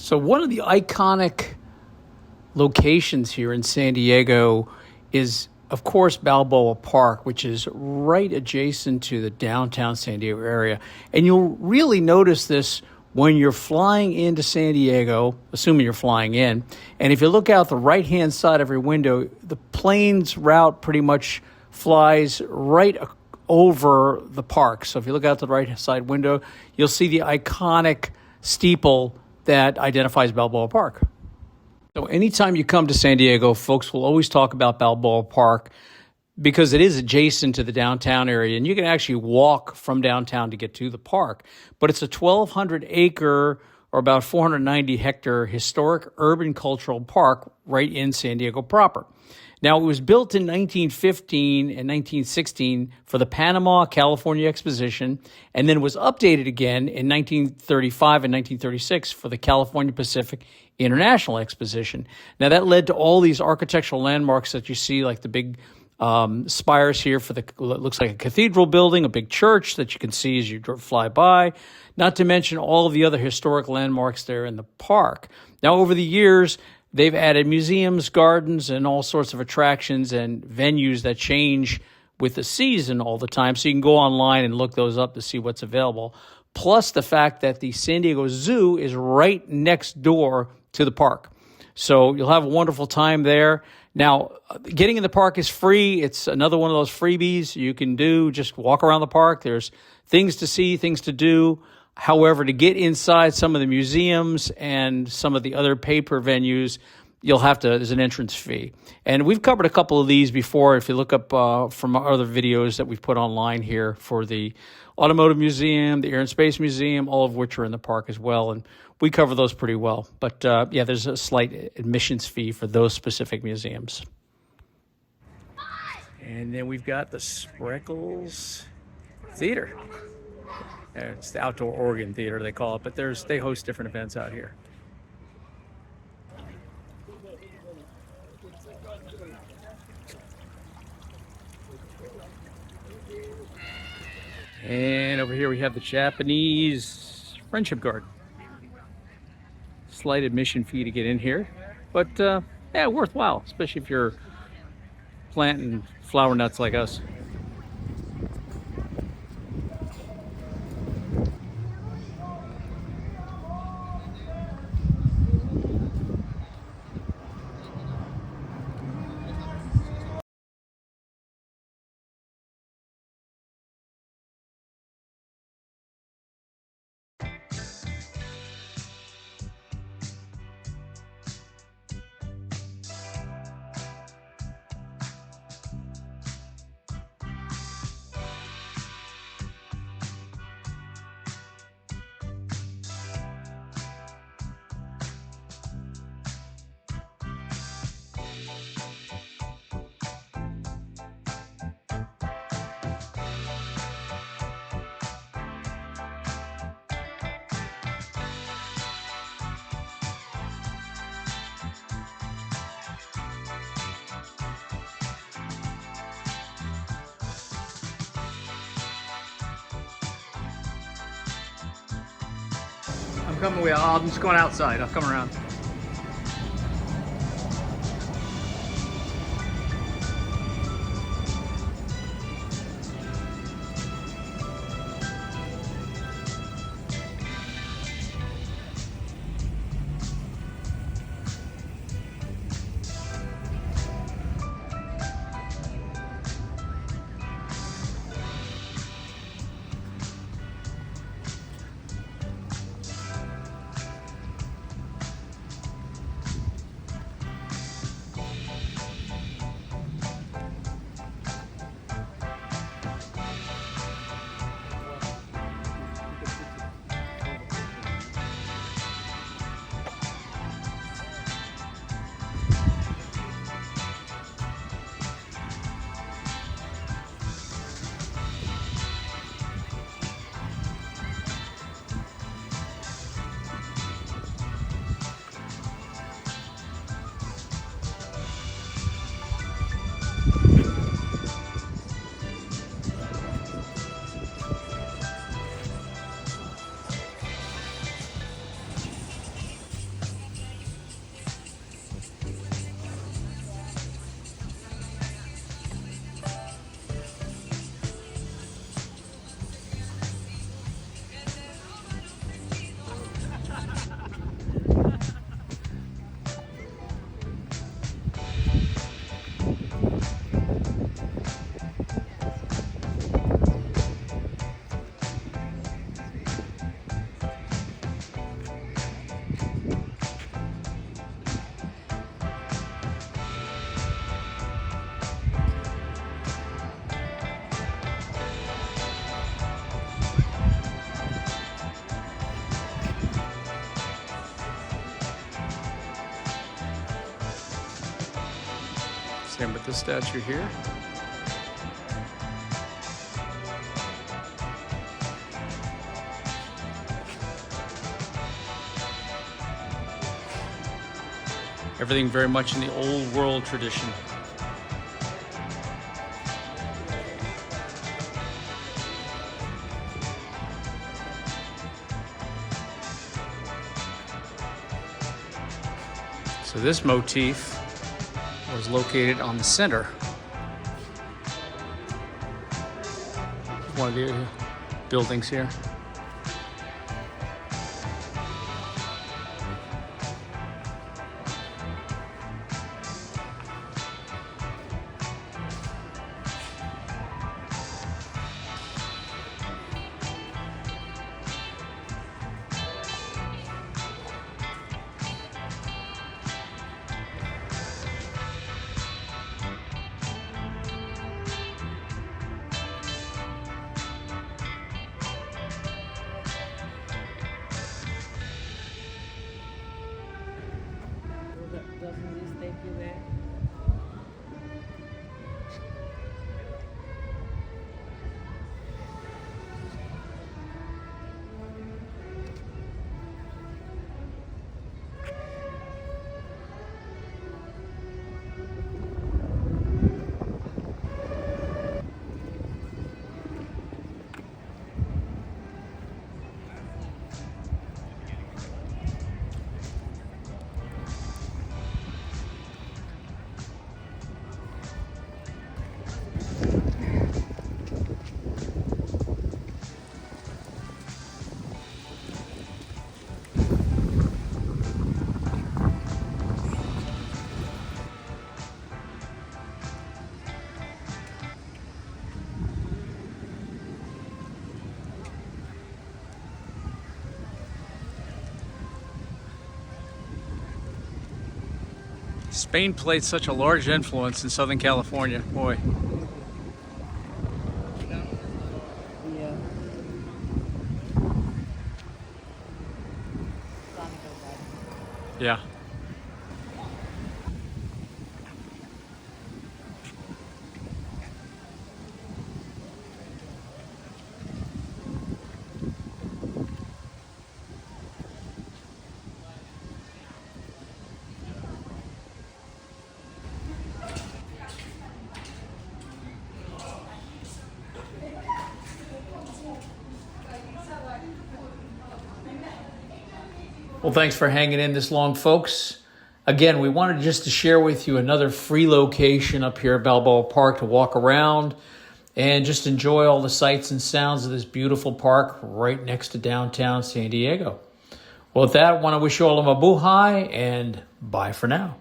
So one of the iconic locations here in San Diego is, of course, Balboa Park, which is right adjacent to the downtown San Diego area. And you'll really notice this when you're flying into San Diego, assuming you're flying in. And if you look out the right-hand side of your window, the plane's route pretty much flies right over the park. So if you look out the right side window, you'll see the iconic steeple that identifies Balboa Park. So anytime you come to San Diego, folks will always talk about Balboa Park because it is adjacent to the downtown area, and you can actually walk from downtown to get to the park. But it's a 1,200-acre or about 490-hectare historic urban cultural park right in San Diego proper. Now, it was built in 1915 and 1916 for the Panama, California Exposition, and then was updated again in 1935 and 1936 for the California Pacific International Exposition. Now, that led to all these architectural landmarks that you see, like the big spires here for it looks like a cathedral building, a big church that you can see as you fly by, not to mention all of the other historic landmarks there in the park. Now, over the years, they've added museums, gardens, and all sorts of attractions and venues that change with the season all the time. So you can go online and look those up to see what's available. Plus the fact that the San Diego Zoo is right next door to the park. So you'll have a wonderful time there. Now, getting in the park is free. It's another one of those freebies you can do. Just walk around the park. There's things to see, things to do. However, to get inside some of the museums and some of the other paper venues, there's an entrance fee. And we've covered a couple of these before. If you look up from our other videos that we've put online here for the Automotive Museum, the Air and Space Museum, all of which are in the park as well. And we cover those pretty well. But there's a slight admissions fee for those specific museums. And then we've got the Spreckles Theater. It's the Outdoor Organ Theater, they call it, but they host different events out here. And over here we have the Japanese Friendship Garden. Slight admission fee to get in here, but worthwhile, especially if you're planting flower nuts like us. I'm just going outside. I'll come around. Same with this statue here. Everything very much in the old world tradition. So this motif was located on the center. One of the buildings here. Doesn't this take you there? Spain played such a large influence in Southern California, boy. Yeah. Yeah. Well, thanks for hanging in this long, folks. Again, we wanted just to share with you another free location up here at Balboa Park to walk around and just enjoy all the sights and sounds of this beautiful park right next to downtown San Diego. Well, with that, I want to wish you all a mabuhay and bye for now.